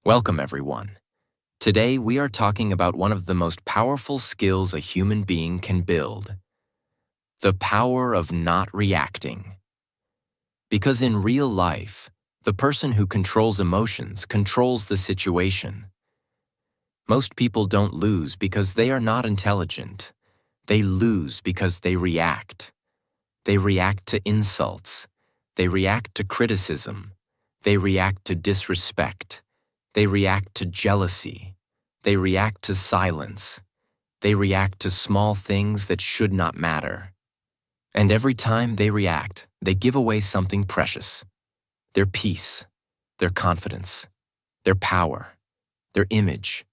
Welcome, everyone. Today, we are talking about one of the most powerful skills a human being can build: the power of not reacting. Because in real life, the person who controls emotions controls the situation. Most people don't lose because they are not intelligent. They lose because they react. They react to insults. They react to criticism. They react to disrespect. They react to jealousy. They react to silence. They react to small things that should not matter. And every time they react, they give away something precious: their peace, their confidence, their power, their image,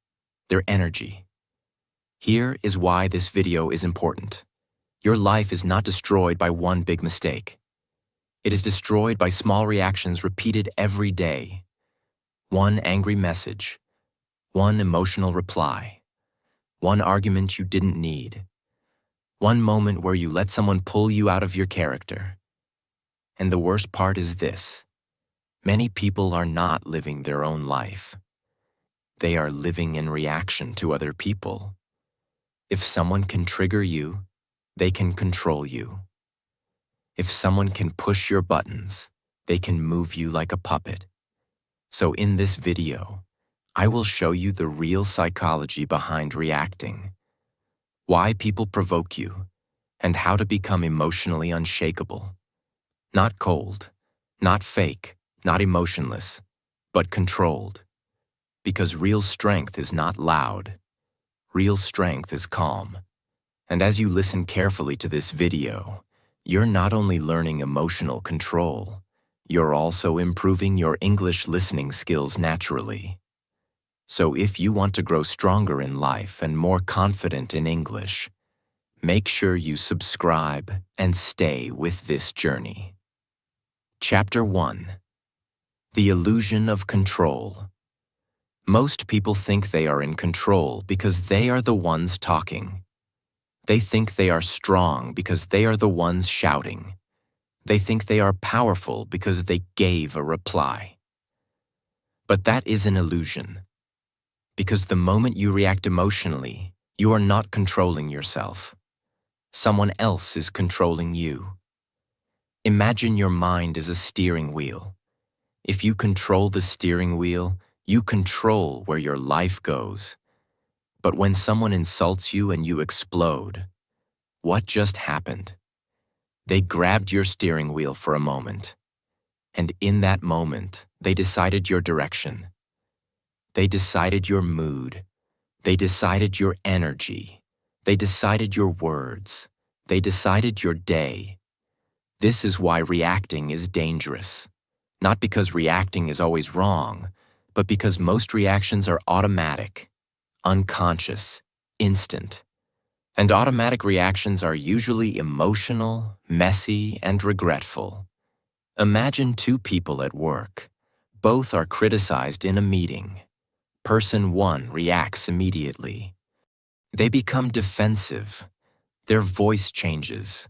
their energy. Here is why this video is important. Your life is not destroyed by one big mistake. It is destroyed by small reactions repeated every day. One angry message, one emotional reply, one argument you didn't need, one moment where you let someone pull you out of your character. And the worst part is this: many people are not living their own life. They are living in reaction to other people. If someone can trigger you, they can control you. If someone can push your buttons, they can move you like a puppet. So in this video, I will show you the real psychology behind reacting, why people provoke you, and how to become emotionally unshakable. Not cold, not fake, not emotionless, but controlled. Because real strength is not loud. Real strength is calm. And as you listen carefully to this video, you're not only learning emotional control, you're also improving your English listening skills naturally. So if you want to grow stronger in life and more confident in English, make sure you subscribe and stay with this journey. Chapter 1: The Illusion of Control. Most people think they are in control because they are the ones talking. They think they are strong because they are the ones shouting. They think they are powerful because they gave a reply. But that is an illusion. Because the moment you react emotionally, you are not controlling yourself. Someone else is controlling you. Imagine your mind is a steering wheel. If you control the steering wheel, you control where your life goes. But when someone insults you and you explode, what just happened? They grabbed your steering wheel for a moment. And in that moment, they decided your direction. They decided your mood. They decided your energy. They decided your words. They decided your day. This is why reacting is dangerous. Not because reacting is always wrong, but because most reactions are automatic, unconscious, instant. And automatic reactions are usually emotional, messy, and regretful. Imagine two people at work. Both are criticized in a meeting. Person 1 reacts immediately. They become defensive. Their voice changes.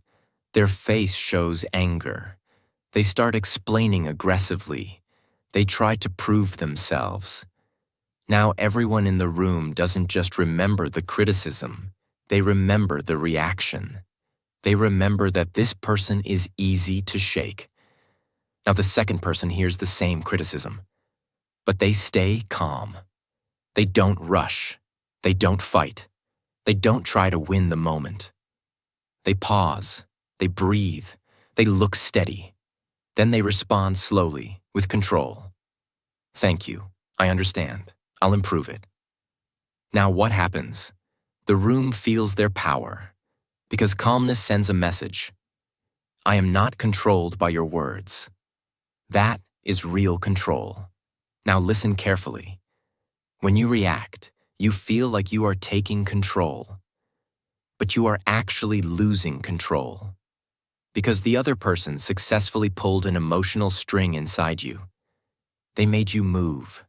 Their face shows anger. They start explaining aggressively. They try to prove themselves. Now everyone in the room doesn't just remember the criticism. They remember the reaction. They remember that this person is easy to shake. Now the second person hears the same criticism, but they stay calm. They don't rush. They don't fight. They don't try to win the moment. They pause. They breathe. They look steady. Then they respond slowly, with control. Thank you. I understand. I'll improve it. Now what happens? The room feels their power, because calmness sends a message. I am not controlled by your words. That is real control. Now listen carefully. When you react, you feel like you are taking control, but you are actually losing control, because the other person successfully pulled an emotional string inside you. They made you move.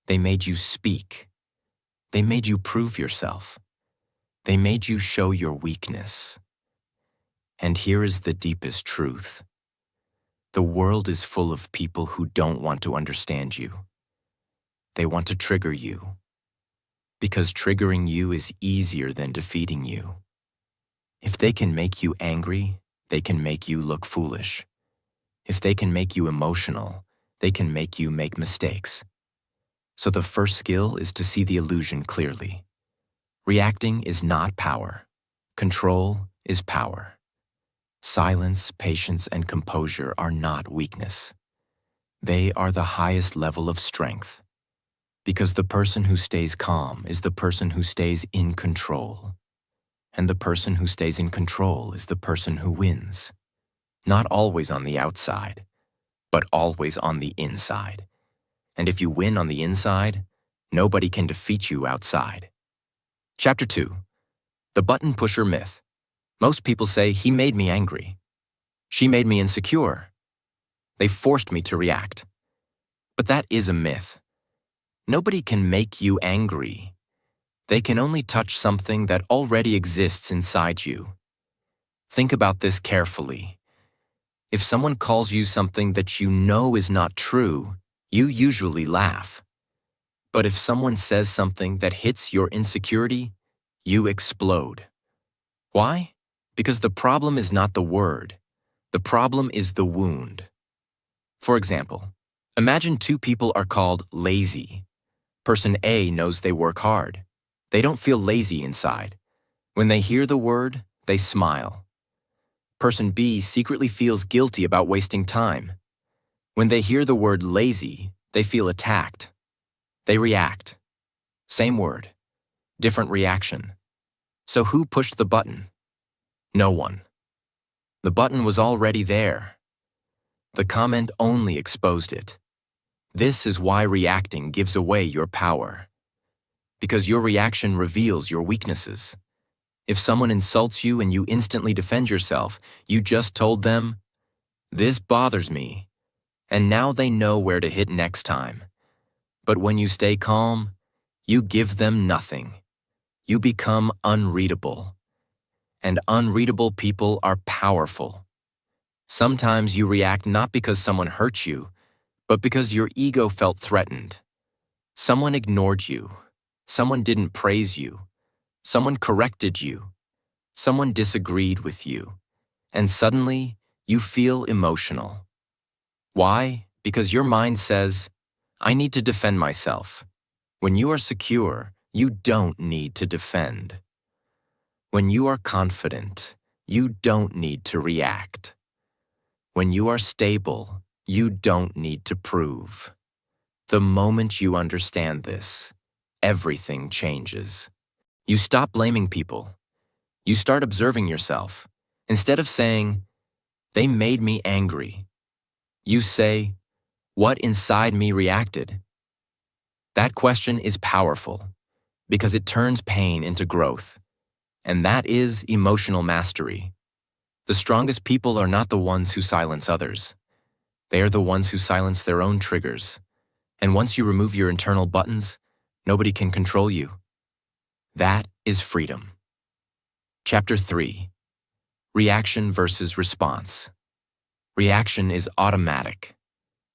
They made you speak. They made you prove yourself. They made you show your weakness. And here is the deepest truth. The world is full of people who don't want to understand you. They want to trigger you. Because triggering you is easier than defeating you. If they can make you angry, they can make you look foolish. If they can make you emotional, they can make you make mistakes. So the first skill is to see the illusion clearly. Reacting is not power. Control is power. Silence, patience, and composure are not weakness. They are the highest level of strength. Because the person who stays calm is the person who stays in control. And the person who stays in control is the person who wins. Not always on the outside, but always on the inside. And if you win on the inside, nobody can defeat you outside. Chapter 2. The Button Pusher Myth. Most people say, he made me angry. She made me insecure. They forced me to react. But that is a myth. Nobody can make you angry. They can only touch something that already exists inside you. Think about this carefully. If someone calls you something that you know is not true, you usually laugh. But if someone says something that hits your insecurity, you explode. Why? Because the problem is not the word. The problem is the wound. For example, imagine two people are called lazy. Person A knows they work hard. They don't feel lazy inside. When they hear the word, they smile. Person B secretly feels guilty about wasting time. When they hear the word lazy, they feel attacked. They react. Same word, different reaction. So who pushed the button? No one. The button was already there. The comment only exposed it. This is why reacting gives away your power. Because your reaction reveals your weaknesses. If someone insults you and you instantly defend yourself, you just told them, "This bothers me," and now they know where to hit next time. But when you stay calm, you give them nothing. You become unreadable. And unreadable people are powerful. Sometimes you react not because someone hurt you, but because your ego felt threatened. Someone ignored you. Someone didn't praise you. Someone corrected you. Someone disagreed with you. And suddenly, you feel emotional. Why? Because your mind says, I need to defend myself. When you are secure, you don't need to defend. When you are confident, you don't need to react. When you are stable, you don't need to prove. The moment you understand this, everything changes. You stop blaming people. You start observing yourself. Instead of saying, they made me angry, you say, what inside me reacted? That question is powerful because it turns pain into growth. And that is emotional mastery. The strongest people are not the ones who silence others. They are the ones who silence their own triggers. And once you remove your internal buttons, nobody can control you. That is freedom. Chapter 3. Reaction versus response. Reaction is automatic.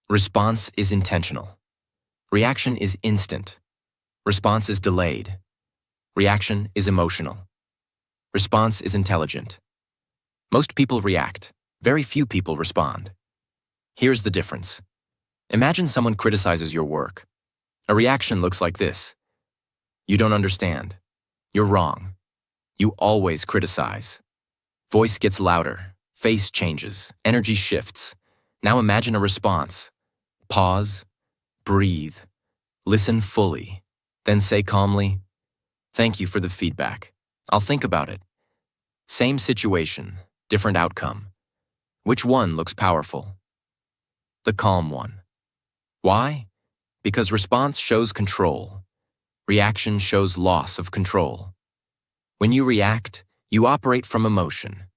Response is intentional. Reaction is instant. Response is delayed. Reaction is emotional. Response is intelligent. Most people react. Very few people respond. Here's the difference. Imagine someone criticizes your work. A reaction looks like this. You don't understand. You're wrong. You always criticize. Voice gets louder. Face changes. Energy shifts. Now imagine a response. Pause. Breathe. Listen fully. Then say calmly, "Thank you for the feedback. I'll think about it." Same situation, different outcome. Which one looks powerful? The calm one. Why? Because response shows control. Reaction shows loss of control. When you react, you operate from emotion.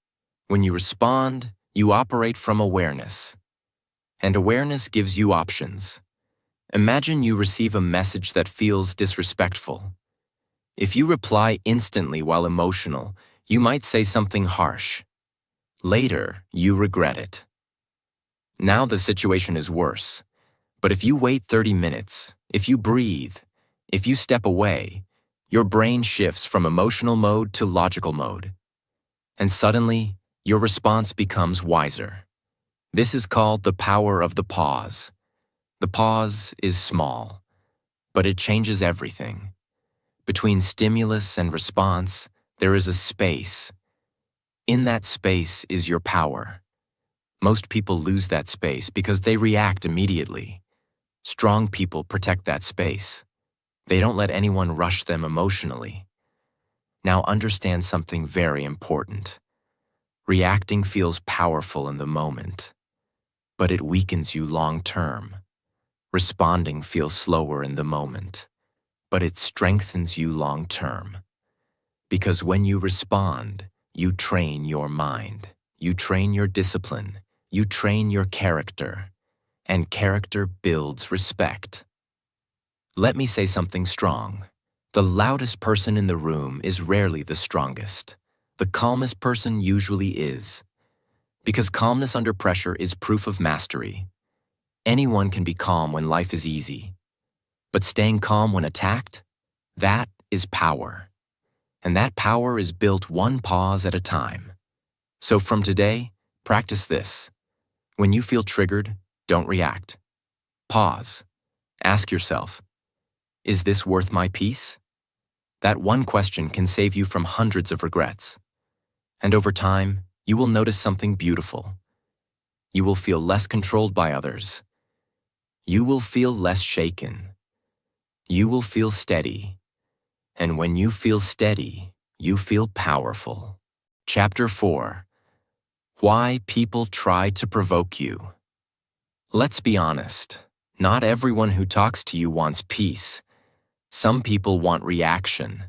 When you respond, you operate from awareness. And awareness gives you options. Imagine you receive a message that feels disrespectful. If you reply instantly while emotional, you might say something harsh. Later, you regret it. Now the situation is worse. But if you wait 30 minutes, if you breathe, if you step away, your brain shifts from emotional mode to logical mode. And suddenly, your response becomes wiser. This is called the power of the pause. The pause is small, but it changes everything. Between stimulus and response, there is a space. In that space is your power. Most people lose that space because they react immediately. Strong people protect that space. They don't let anyone rush them emotionally. Now understand something very important. Reacting feels powerful in the moment, but it weakens you long term. Responding feels slower in the moment, but it strengthens you long term. Because when you respond, you train your mind, you train your discipline, you train your character, and character builds respect. Let me say something strong. The loudest person in the room is rarely the strongest. The calmest person usually is. Because calmness under pressure is proof of mastery. Anyone can be calm when life is easy. But staying calm when attacked? That is power. And that power is built one pause at a time. So from today, practice this. When you feel triggered, don't react. Pause. Ask yourself, is this worth my peace? That one question can save you from hundreds of regrets. And over time, you will notice something beautiful. You will feel less controlled by others. You will feel less shaken. You will feel steady. And when you feel steady, you feel powerful. Chapter 4. Why people try to provoke you. Let's be honest. Not everyone who talks to you wants peace. Some people want reaction.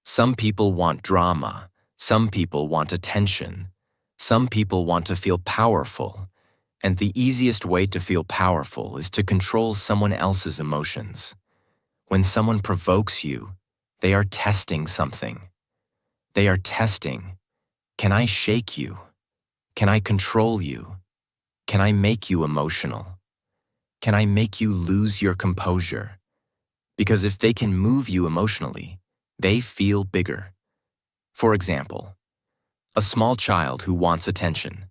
Some people want drama. Some people want attention. Some people want to feel powerful. And the easiest way to feel powerful is to control someone else's emotions. When someone provokes you, they are testing something. They are testing, can I shake you? Can I control you? Can I make you emotional? Can I make you lose your composure? Because if they can move you emotionally, they feel bigger. For example, a small child who wants attention.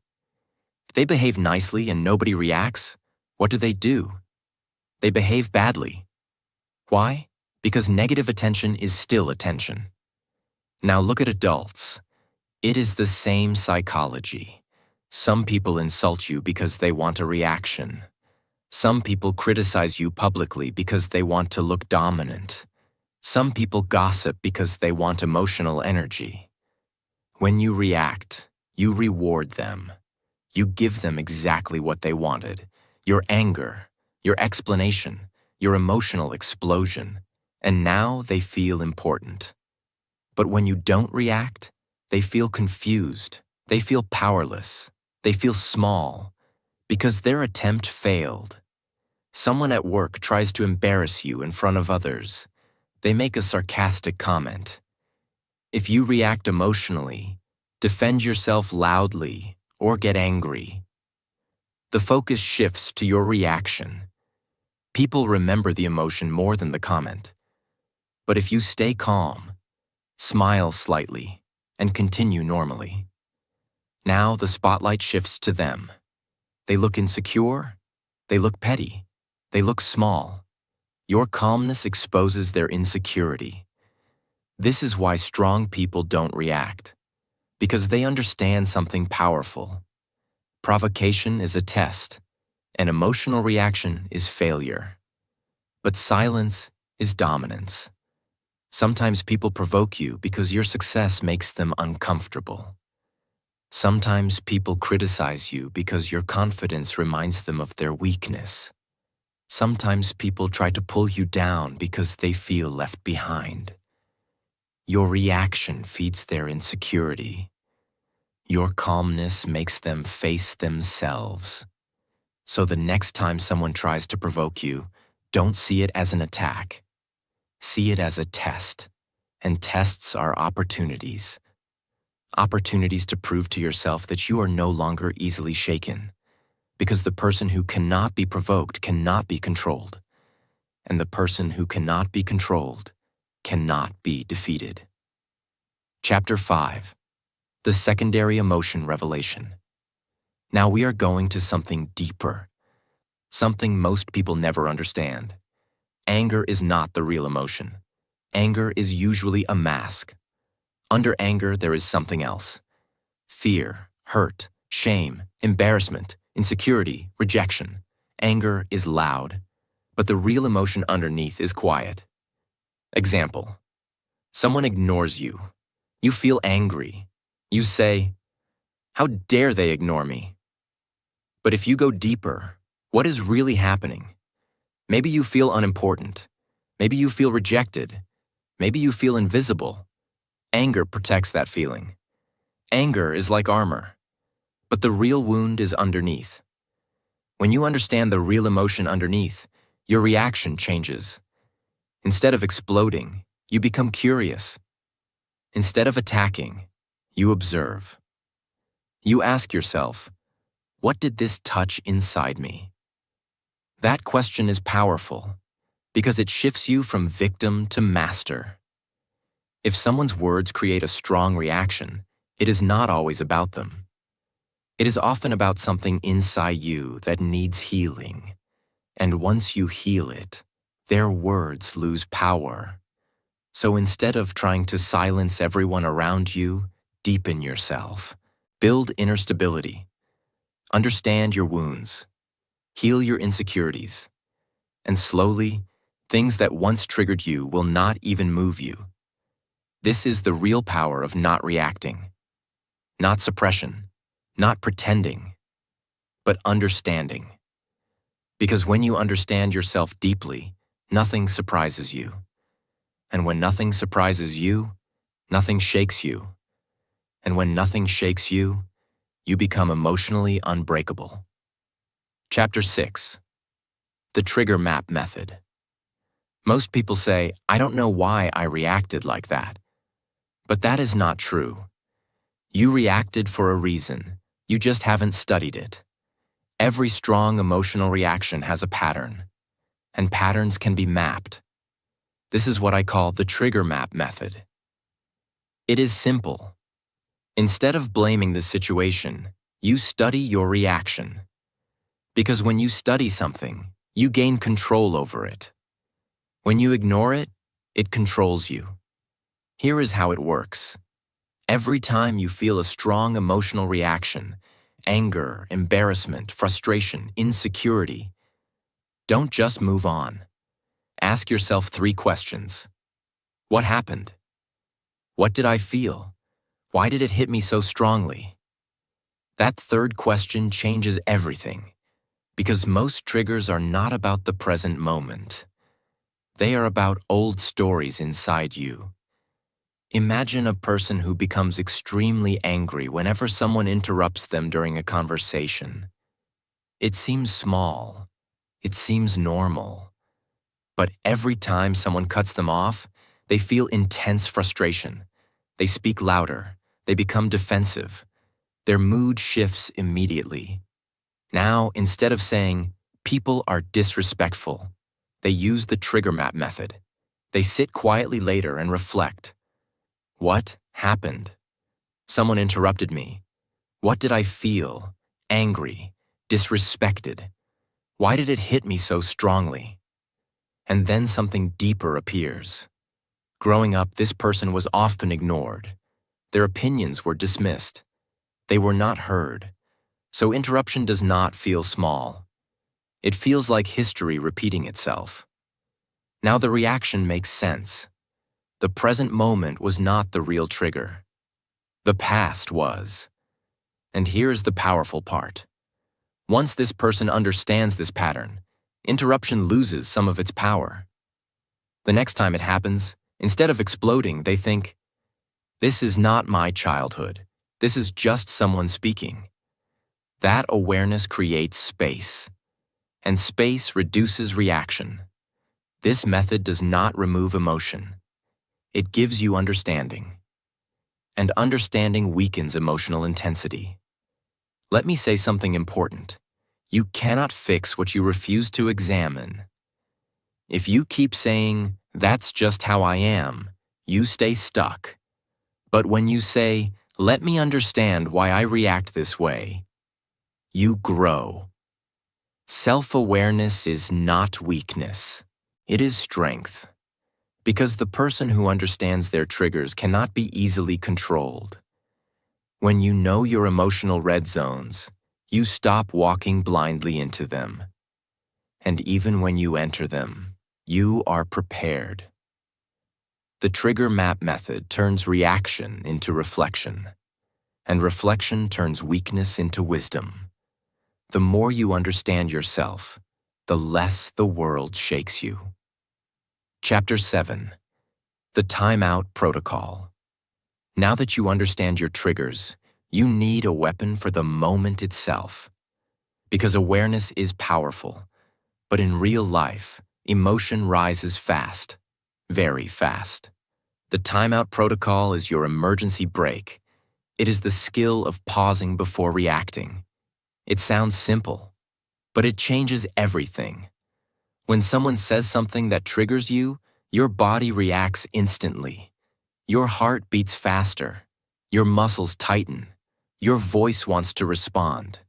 If they behave nicely and nobody reacts, what do? They behave badly. Why? Because negative attention is still attention. Now look at adults. It is the same psychology. Some people insult you because they want a reaction. Some people criticize you publicly because they want to look dominant. Some people gossip because they want emotional energy. When you react, you reward them. You give them exactly what they wanted: your anger, your explanation, your emotional explosion, and now they feel important. But when you don't react, they feel confused, they feel powerless, they feel small, because their attempt failed. Someone at work tries to embarrass you in front of others. They make a sarcastic comment. If you react emotionally, defend yourself loudly, or get angry, the focus shifts to your reaction. People remember the emotion more than the comment. But if you stay calm, smile slightly, and continue normally, now the spotlight shifts to them. They look insecure, they look petty, they look small. Your calmness exposes their insecurity. This is why strong people don't react, because they understand something powerful. Provocation is a test, and emotional reaction is failure. But silence is dominance. Sometimes people provoke you because your success makes them uncomfortable. Sometimes people criticize you because your confidence reminds them of their weakness. Sometimes people try to pull you down because they feel left behind. Your reaction feeds their insecurity. Your calmness makes them face themselves. So the next time someone tries to provoke you, don't see it as an attack. See it as a test. And tests are opportunities. Opportunities to prove to yourself that you are no longer easily shaken. because the person who cannot be provoked cannot be controlled, and the person who cannot be controlled cannot be defeated. Chapter 5. The Secondary Emotion Revelation. Now we are going to something deeper, something most people never understand. Anger is not the real emotion. Anger is usually a mask. Under anger, there is something else. Fear, hurt, shame, embarrassment, insecurity, rejection. Anger is loud, but the real emotion underneath is quiet. Example: someone ignores you. You feel angry. You say, "How dare they ignore me?" But if you go deeper, what is really happening? Maybe you feel unimportant. Maybe you feel rejected. Maybe you feel invisible. Anger protects that feeling. Anger is like armor, but the real wound is underneath. When you understand the real emotion underneath, your reaction changes. Instead of exploding, you become curious. Instead of attacking, you observe. You ask yourself, what did this touch inside me? That question is powerful because it shifts you from victim to master. If someone's words create a strong reaction, it is not always about them. It is often about something inside you that needs healing. And once you heal it, their words lose power. So instead of trying to silence everyone around you, deepen yourself. Build inner stability. Understand your wounds. Heal your insecurities. And slowly, things that once triggered you will not even move you. This is the real power of not reacting. Not suppression, not pretending, but understanding. Because when you understand yourself deeply, nothing surprises you. And when nothing surprises you, nothing shakes you. And when nothing shakes you, you become emotionally unbreakable. Chapter 6. The Trigger Map Method. Most people say, "I don't know why I reacted like that." But that is not true. You reacted for a reason. You just haven't studied it. Every strong emotional reaction has a pattern, and patterns can be mapped. This is what I call the trigger map method. It is simple. Instead of blaming the situation, you study your reaction. Because when you study something, you gain control over it. When you ignore it, it controls you. Here is how it works. Every time you feel a strong emotional reaction, anger, embarrassment, frustration, insecurity, don't just move on. Ask yourself 3 questions. What happened? What did I feel? Why did it hit me so strongly? That third question changes everything, because most triggers are not about the present moment. They are about old stories inside you. Imagine a person who becomes extremely angry whenever someone interrupts them during a conversation. It seems small. It seems normal. But every time someone cuts them off, they feel intense frustration. They speak louder. They become defensive. Their mood shifts immediately. Now, instead of saying, "People are disrespectful," they use the trigger map method. They sit quietly later and reflect. What happened? Someone interrupted me. What did I feel? Angry, disrespected. Why did it hit me so strongly? And then something deeper appears. Growing up, this person was often ignored. Their opinions were dismissed. They were not heard. So interruption does not feel small. It feels like history repeating itself. Now the reaction makes sense. The present moment was not the real trigger. The past was. And here is the powerful part. Once this person understands this pattern, interruption loses some of its power. The next time it happens, instead of exploding, they think, "This is not my childhood. This is just someone speaking." That awareness creates space, and space reduces reaction. This method does not remove emotion. It gives you understanding. And understanding weakens emotional intensity. Let me say something important. You cannot fix what you refuse to examine. If you keep saying, "That's just how I am," you stay stuck. But when you say, "Let me understand why I react this way," you grow. Self-awareness is not weakness. It is strength. Because the person who understands their triggers cannot be easily controlled. When you know your emotional red zones, you stop walking blindly into them. And even when you enter them, you are prepared. The trigger map method turns reaction into reflection, and reflection turns weakness into wisdom. The more you understand yourself, the less the world shakes you. Chapter 7. The Timeout Protocol. Now that you understand your triggers, you need a weapon for the moment itself. Because awareness is powerful, but in real life, emotion rises fast, very fast. The timeout protocol is your emergency brake. It is the skill of pausing before reacting. It sounds simple, but it changes everything. When someone says something that triggers you, your body reacts instantly. Your heart beats faster. Your muscles tighten. Your voice wants to respond.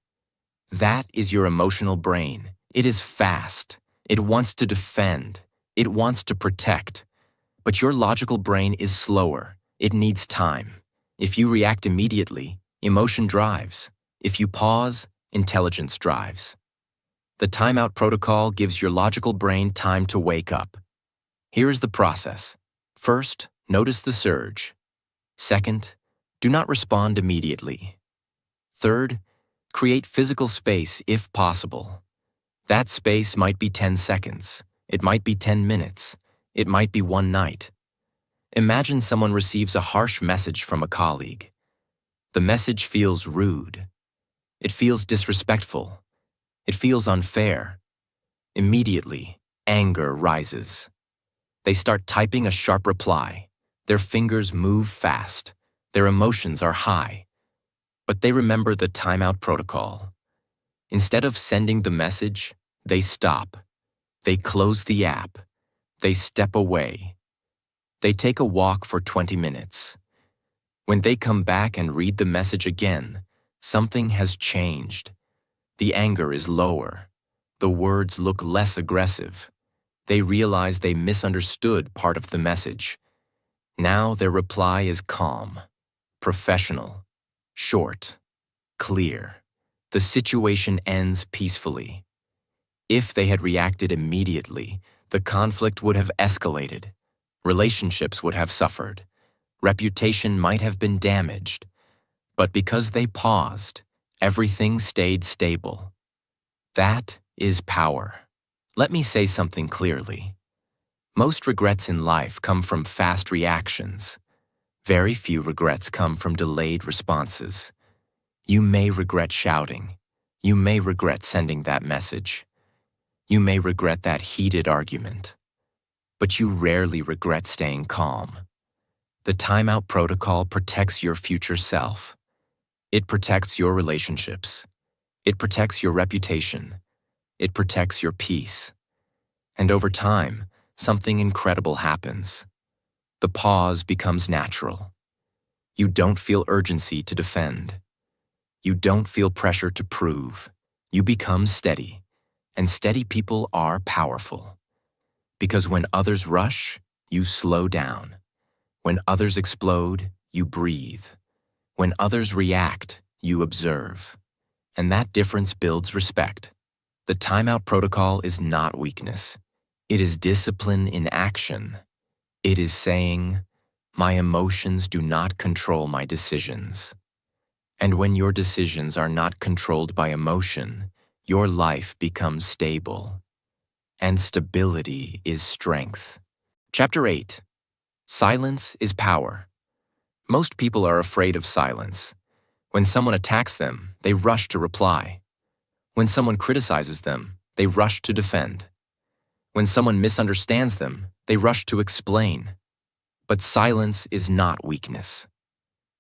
That is your emotional brain. It is fast. It wants to defend. It wants to protect. But your logical brain is slower. It needs time. If you react immediately, emotion drives. If you pause, intelligence drives. The timeout protocol gives your logical brain time to wake up. Here is the process. First, notice the surge. Second, do not respond immediately. Third, create physical space if possible. That space might be 10 seconds. It might be 10 minutes. It might be one night. Imagine someone receives a harsh message from a colleague. The message feels rude. It feels disrespectful. It feels unfair. Immediately, anger rises. They start typing a sharp reply. Their fingers move fast. Their emotions are high. But they remember the timeout protocol. Instead of sending the message, they stop. They close the app. They step away. They take a walk for 20 minutes. When they come back and read the message again, something has changed. The anger is lower. The words look less aggressive. They realize they misunderstood part of the message. Now their reply is calm, professional, short, clear. The situation ends peacefully. If they had reacted immediately, the conflict would have escalated. Relationships would have suffered. Reputation might have been damaged. But because they paused, everything stayed stable. That is power. Let me say something clearly. Most regrets in life come from fast reactions. Very few regrets come from delayed responses. You may regret shouting. You may regret sending that message. You may regret that heated argument. But you rarely regret staying calm. The timeout protocol protects your future self. It protects your relationships. It protects your reputation. It protects your peace. And over time, something incredible happens. The pause becomes natural. You don't feel urgency to defend. You don't feel pressure to prove. You become steady. And steady people are powerful. Because when others rush, you slow down. When others explode, you breathe. When others react, you observe. And that difference builds respect. The timeout protocol is not weakness. It is discipline in action. It is saying, my emotions do not control my decisions. And when your decisions are not controlled by emotion, your life becomes stable. And stability is strength. Chapter 8. Silence is power. Most people are afraid of silence. When someone attacks them, they rush to reply. When someone criticizes them, they rush to defend. When someone misunderstands them, they rush to explain. But silence is not weakness.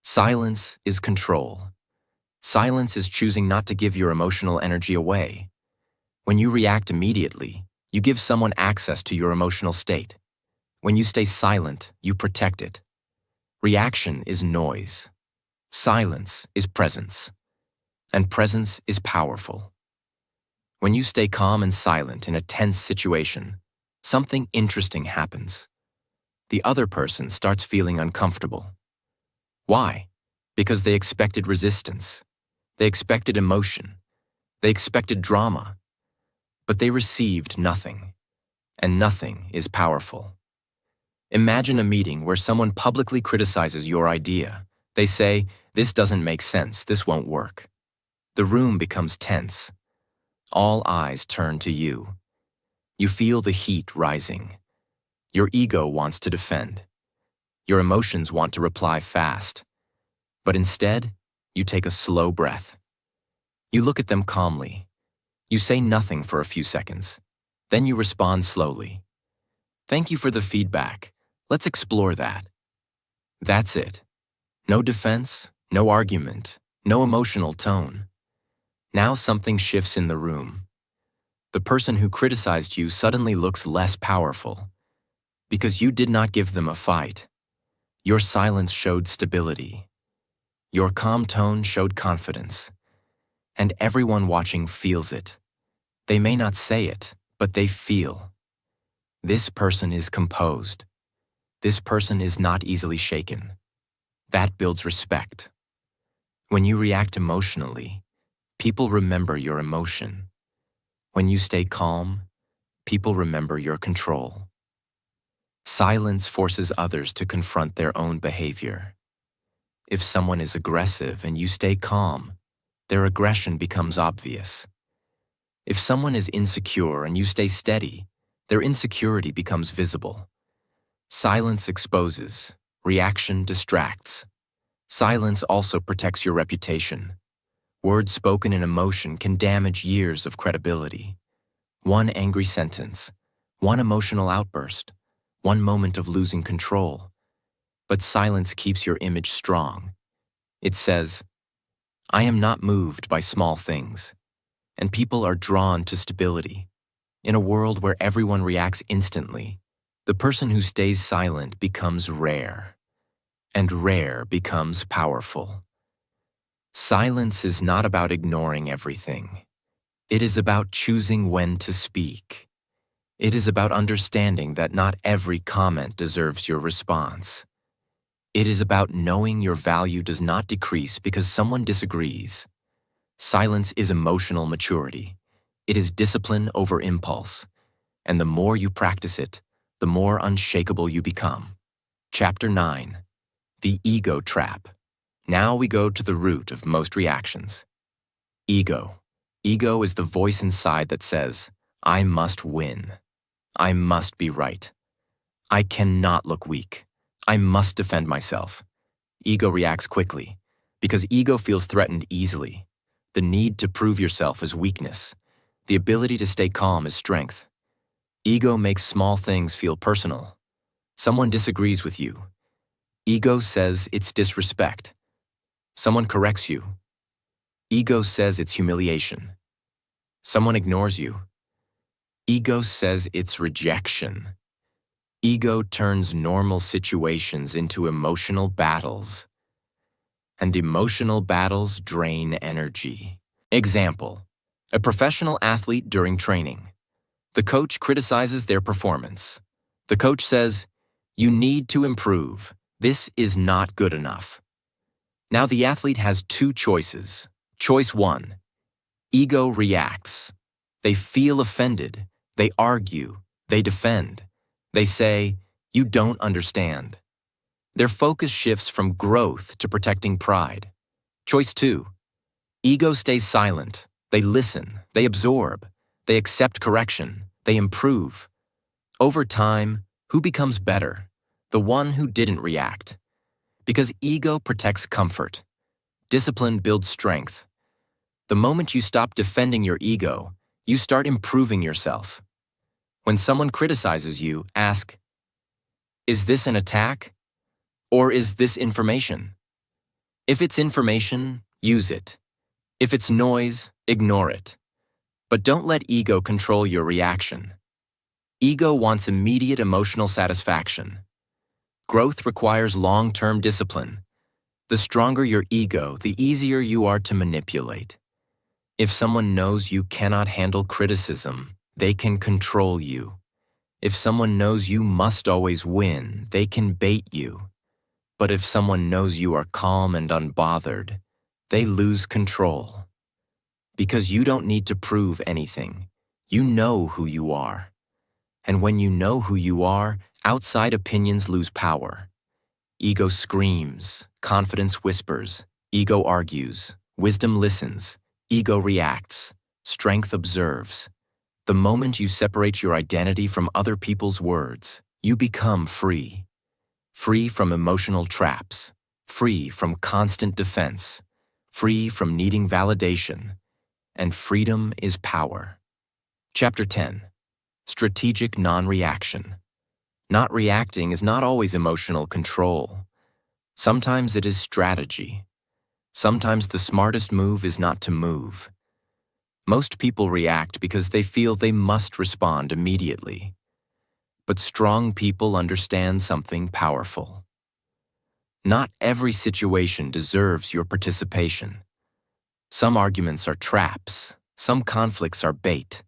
Silence is control. Silence is choosing not to give your emotional energy away. When you react immediately, you give someone access to your emotional state. When you stay silent, you protect it. Reaction is noise. Silence is presence. And presence is powerful. When you stay calm and silent in a tense situation, something interesting happens. The other person starts feeling uncomfortable. Why? Because they expected resistance. They expected emotion. They expected drama. But they received nothing. And nothing is powerful. Imagine a meeting where someone publicly criticizes your idea. They say, "This doesn't make sense, this won't work." The room becomes tense. All eyes turn to you. You feel the heat rising. Your ego wants to defend. Your emotions want to reply fast. But instead, you take a slow breath. You look at them calmly. You say nothing for a few seconds. Then you respond slowly. "Thank you for the feedback. Let's explore that." That's it. No defense, no argument, no emotional tone. Now something shifts in the room. The person who criticized you suddenly looks less powerful. Because you did not give them a fight. Your silence showed stability. Your calm tone showed confidence. And everyone watching feels it. They may not say it, but they feel. This person is composed. This person is not easily shaken. That builds respect. When you react emotionally, people remember your emotion. When you stay calm, people remember your control. Silence forces others to confront their own behavior. If someone is aggressive and you stay calm, their aggression becomes obvious. If someone is insecure and you stay steady, their insecurity becomes visible. Silence exposes, reaction distracts. Silence also protects your reputation. Words spoken in emotion can damage years of credibility. One angry sentence, one emotional outburst, one moment of losing control. But silence keeps your image strong. It says, "I am not moved by small things." And people are drawn to stability. In a world where everyone reacts instantly, the person who stays silent becomes rare. And rare becomes powerful. Silence is not about ignoring everything. It is about choosing when to speak. It is about understanding that not every comment deserves your response. It is about knowing your value does not decrease because someone disagrees. Silence is emotional maturity. It is discipline over impulse. And the more you practice it, the more unshakable you become. Chapter 9. The Ego Trap. Now we go to the root of most reactions. Ego. Ego is the voice inside that says, "I must win. I must be right. I cannot look weak. I must defend myself." Ego reacts quickly, because ego feels threatened easily. The need to prove yourself is weakness. The ability to stay calm is strength. Ego makes small things feel personal. Someone disagrees with you. Ego says it's disrespect. Someone corrects you. Ego says it's humiliation. Someone ignores you. Ego says it's rejection. Ego turns normal situations into emotional battles. And emotional battles drain energy. Example: a professional athlete during training. The coach criticizes their performance. The coach says, "You need to improve. This is not good enough." Now the athlete has two choices. Choice 1. Ego reacts. They feel offended. They argue. They defend. They say, "You don't understand." Their focus shifts from growth to protecting pride. Choice 2. Ego stays silent. They listen. They absorb. They accept correction. They improve. Over time, who becomes better? The one who didn't react. Because ego protects comfort. Discipline builds strength. The moment you stop defending your ego, you start improving yourself. When someone criticizes you, ask, "Is this an attack? Or is this information?" If it's information, use it. If it's noise, ignore it. But don't let ego control your reaction. Ego wants immediate emotional satisfaction. Growth requires long-term discipline. The stronger your ego, the easier you are to manipulate. If someone knows you cannot handle criticism, they can control you. If someone knows you must always win, they can bait you. But if someone knows you are calm and unbothered, they lose control. Because you don't need to prove anything. You know who you are. And when you know who you are, outside opinions lose power. Ego screams, confidence whispers, ego argues, wisdom listens, ego reacts, strength observes. The moment you separate your identity from other people's words, you become free. Free from emotional traps, free from constant defense, free from needing validation, and freedom is power. Chapter 10. Strategic non-reaction. Not reacting is not always emotional control. Sometimes it is strategy. Sometimes the smartest move is not to move. Most people react because they feel they must respond immediately. But strong people understand something powerful. Not every situation deserves your participation. Some arguments are traps. Some conflicts are bait.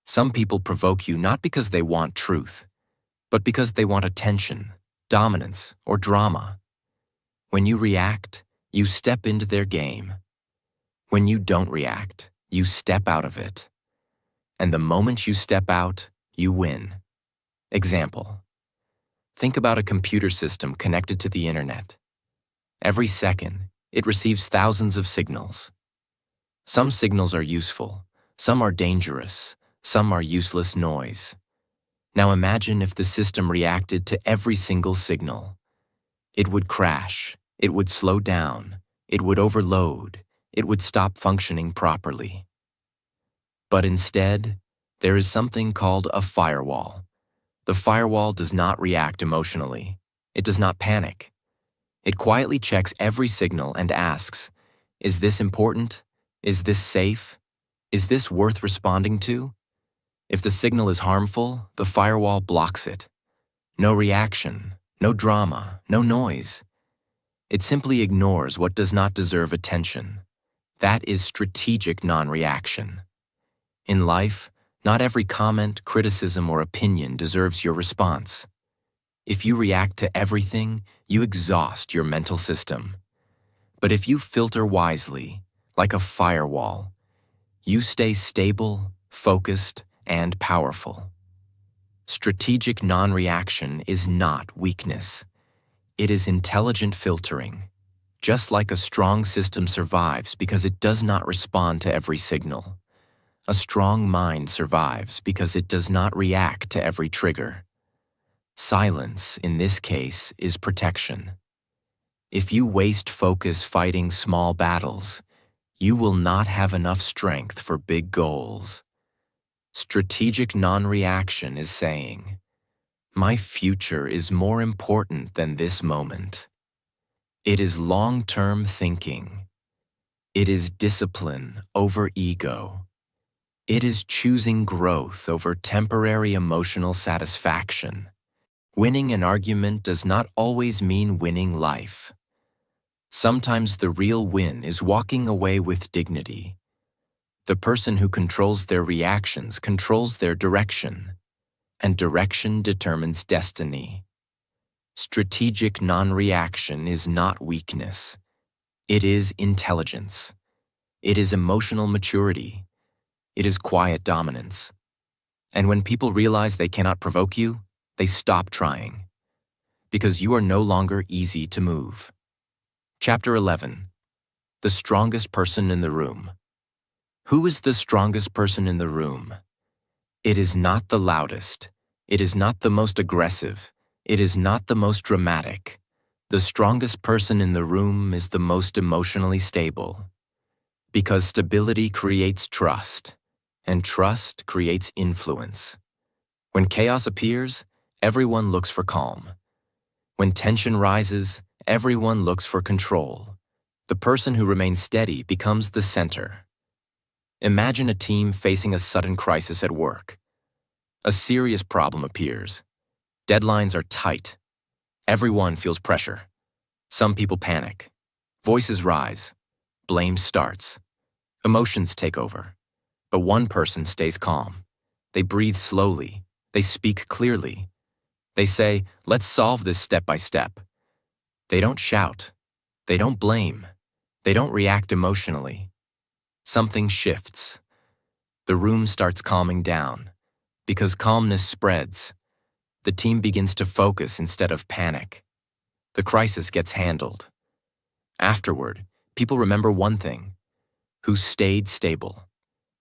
Some people provoke you not because they want truth, but because they want attention, dominance, or drama. When you react, you step into their game. When you don't react, you step out of it. And the moment you step out, you win. Example. Think about a computer system connected to the internet. Every second, it receives thousands of signals. Some signals are useful, some are dangerous, some are useless noise. Now imagine if the system reacted to every single signal. It would crash, it would slow down, it would overload, it would stop functioning properly. But instead, there is something called a firewall. The firewall does not react emotionally. It does not panic. It quietly checks every signal and asks, is this important? Is this safe? Is this worth responding to? If the signal is harmful, the firewall blocks it. No reaction, no drama, no noise. It simply ignores what does not deserve attention. That is strategic non-reaction. In life, not every comment, criticism, or opinion deserves your response. If you react to everything, you exhaust your mental system. But if you filter wisely, like a firewall, you stay stable, focused, and powerful. Strategic non-reaction is not weakness. It is intelligent filtering. Just like a strong system survives because it does not respond to every signal, a strong mind survives because it does not react to every trigger. Silence, in this case, is protection. If you waste focus fighting small battles, you will not have enough strength for big goals. Strategic non-reaction is saying, my future is more important than this moment. It is long-term thinking. It is discipline over ego. It is choosing growth over temporary emotional satisfaction. Winning an argument does not always mean winning life. Sometimes the real win is walking away with dignity. The person who controls their reactions controls their direction, and direction determines destiny. Strategic non-reaction is not weakness. It is intelligence. It is emotional maturity. It is quiet dominance. And when people realize they cannot provoke you, they stop trying. Because you are no longer easy to move. Chapter 11. The strongest person in the room. Who is the strongest person in the room? It is not the loudest. It is not the most aggressive. It is not the most dramatic. The strongest person in the room is the most emotionally stable. Because stability creates trust, and trust creates influence. When chaos appears, everyone looks for calm. When tension rises, everyone looks for control. The person who remains steady becomes the center. Imagine a team facing a sudden crisis at work. A serious problem appears. Deadlines are tight. Everyone feels pressure. Some people panic. Voices rise. Blame starts. Emotions take over. But one person stays calm. They breathe slowly. They speak clearly. They say, "Let's solve this step by step." They don't shout. They don't blame. They don't react emotionally. Something shifts. The room starts calming down. Because calmness spreads, the team begins to focus instead of panic. The crisis gets handled. Afterward, people remember one thing: who stayed stable.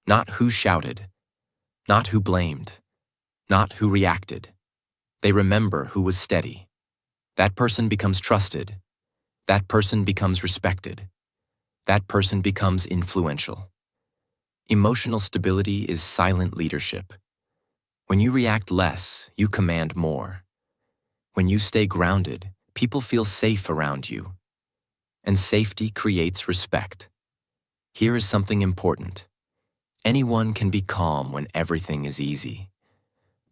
Not who shouted. Not who blamed. Not who reacted. They remember who was steady. That person becomes trusted. That person becomes respected. That person becomes influential. Emotional stability is silent leadership. When you react less, you command more. When you stay grounded, people feel safe around you. And safety creates respect. Here is something important. Anyone can be calm when everything is easy.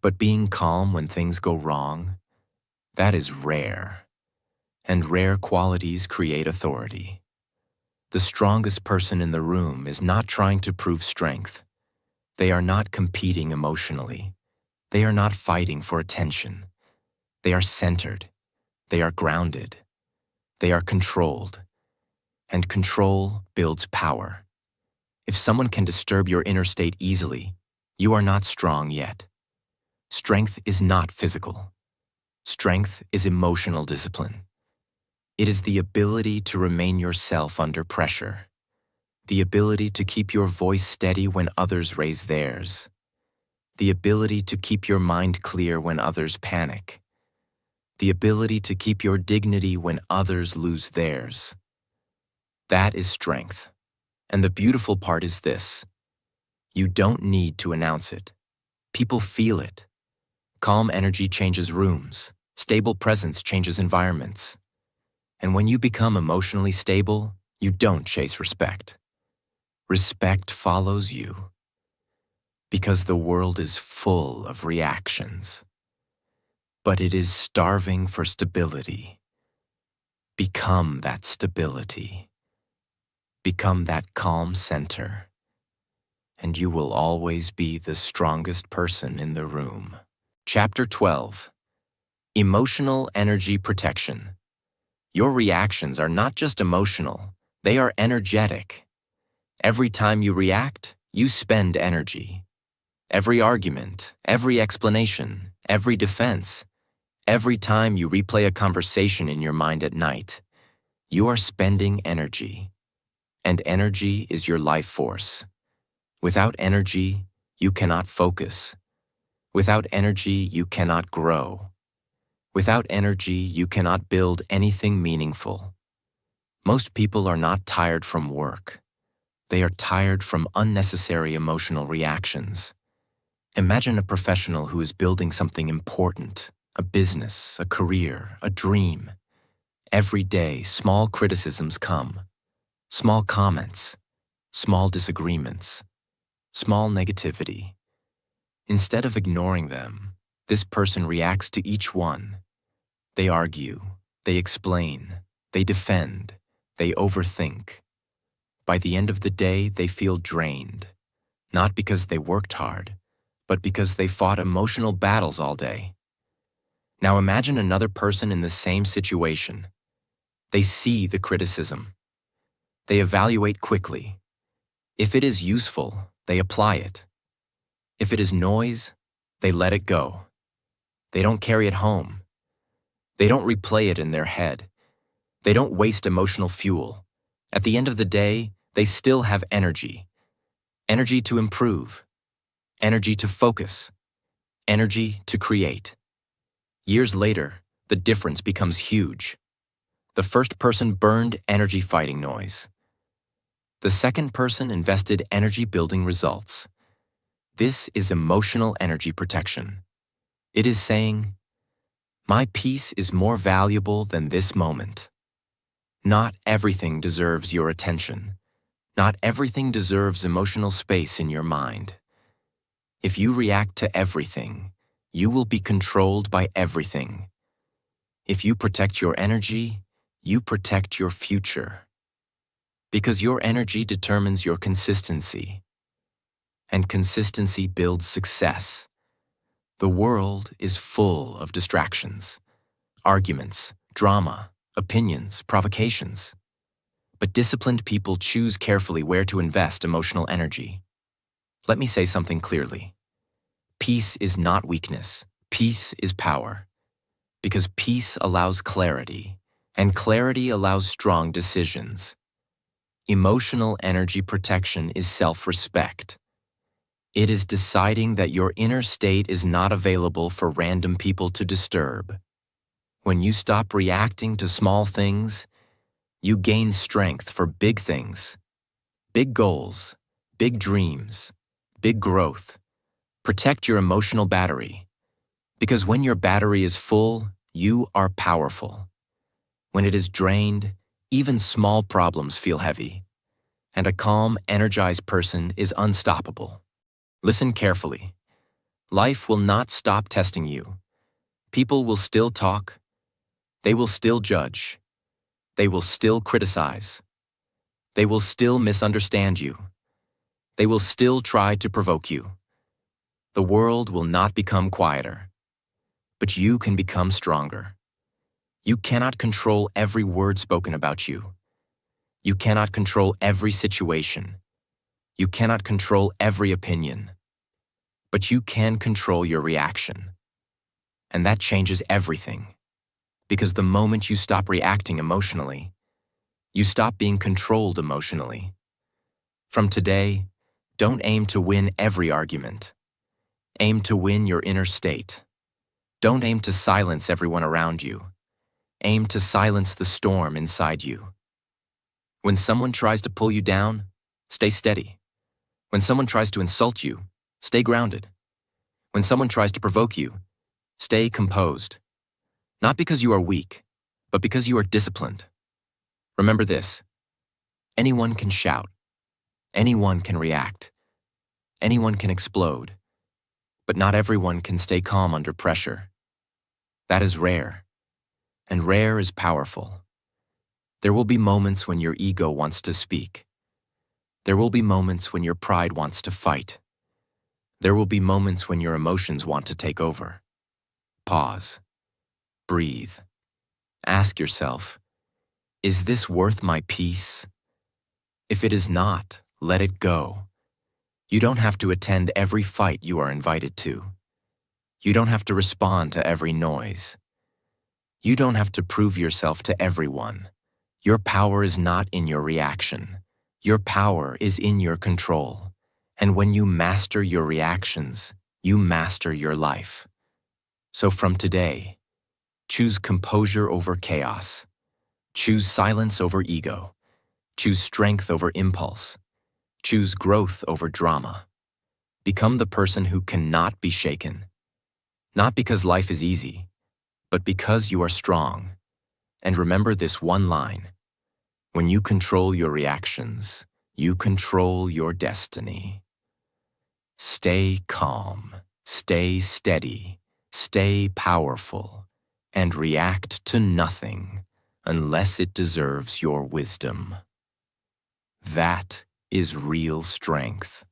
But being calm when things go wrong, that is rare. And rare qualities create authority. The strongest person in the room is not trying to prove strength. They are not competing emotionally. They are not fighting for attention. They are centered. They are grounded. They are controlled. And control builds power. If someone can disturb your inner state easily, you are not strong yet. Strength is not physical. Strength is emotional discipline. It is the ability to remain yourself under pressure. The ability to keep your voice steady when others raise theirs. The ability to keep your mind clear when others panic. The ability to keep your dignity when others lose theirs. That is strength. And the beautiful part is this: you don't need to announce it. People feel it. Calm energy changes rooms. Stable presence changes environments. And when you become emotionally stable, you don't chase respect. Respect follows you. Because the world is full of reactions. But it is starving for stability. Become that stability. Become that calm center. And you will always be the strongest person in the room. Chapter 12. Emotional Energy Protection. Your reactions are not just emotional, they are energetic. Every time you react, you spend energy. Every argument, every explanation, every defense, every time you replay a conversation in your mind at night, you are spending energy. And energy is your life force. Without energy, you cannot focus. Without energy, you cannot grow. Without energy, you cannot build anything meaningful. Most people are not tired from work. They are tired from unnecessary emotional reactions. Imagine a professional who is building something important, a business, a career, a dream. Every day, small criticisms come, small comments, small disagreements, small negativity. Instead of ignoring them, this person reacts to each one. They argue, they explain, they defend, they overthink. By the end of the day, they feel drained, not because they worked hard, but because they fought emotional battles all day. Now imagine another person in the same situation. They see the criticism. They evaluate quickly. If it is useful, they apply it. If it is noise, they let it go. They don't carry it home. They don't replay it in their head. They don't waste emotional fuel. At the end of the day, they still have energy. Energy to improve. Energy to focus. Energy to create. Years later, the difference becomes huge. The first person burned energy fighting noise. The second person invested energy building results. This is emotional energy protection. It is saying, my peace is more valuable than this moment. Not everything deserves your attention. Not everything deserves emotional space in your mind. If you react to everything, you will be controlled by everything. If you protect your energy, you protect your future. Because your energy determines your consistency. And consistency builds success. The world is full of distractions, arguments, drama, opinions, provocations. But disciplined people choose carefully where to invest emotional energy. Let me say something clearly. Peace is not weakness. Peace is power. Because peace allows clarity, and clarity allows strong decisions. Emotional energy protection is self-respect. It is deciding that your inner state is not available for random people to disturb. When you stop reacting to small things, you gain strength for big things, big goals, big dreams, big growth. Protect your emotional battery, because when your battery is full, you are powerful. When it is drained, even small problems feel heavy, and a calm, energized person is unstoppable. Listen carefully. Life will not stop testing you. People will still talk. They will still judge. They will still criticize. They will still misunderstand you. They will still try to provoke you. The world will not become quieter, but you can become stronger. You cannot control every word spoken about you. You cannot control every situation. You cannot control every opinion. But you can control your reaction. And that changes everything. Because the moment you stop reacting emotionally, you stop being controlled emotionally. From today, don't aim to win every argument. Aim to win your inner state. Don't aim to silence everyone around you. Aim to silence the storm inside you. When someone tries to pull you down, stay steady. When someone tries to insult you, stay grounded. When someone tries to provoke you, stay composed. Not because you are weak, but because you are disciplined. Remember this: anyone can shout. Anyone can react. Anyone can explode. But not everyone can stay calm under pressure. That is rare. And rare is powerful. There will be moments when your ego wants to speak. There will be moments when your pride wants to fight. There will be moments when your emotions want to take over. Pause. Breathe. Ask yourself, is this worth my peace? If it is not, let it go. You don't have to attend every fight you are invited to. You don't have to respond to every noise. You don't have to prove yourself to everyone. Your power is not in your reaction. Your power is in your control. And when you master your reactions, you master your life. So from today, choose composure over chaos. Choose silence over ego. Choose strength over impulse. Choose growth over drama. Become the person who cannot be shaken. Not because life is easy, but because you are strong. And remember this one line: when you control your reactions, you control your destiny. Stay calm, stay steady, stay powerful, and react to nothing unless it deserves your wisdom. That is real strength.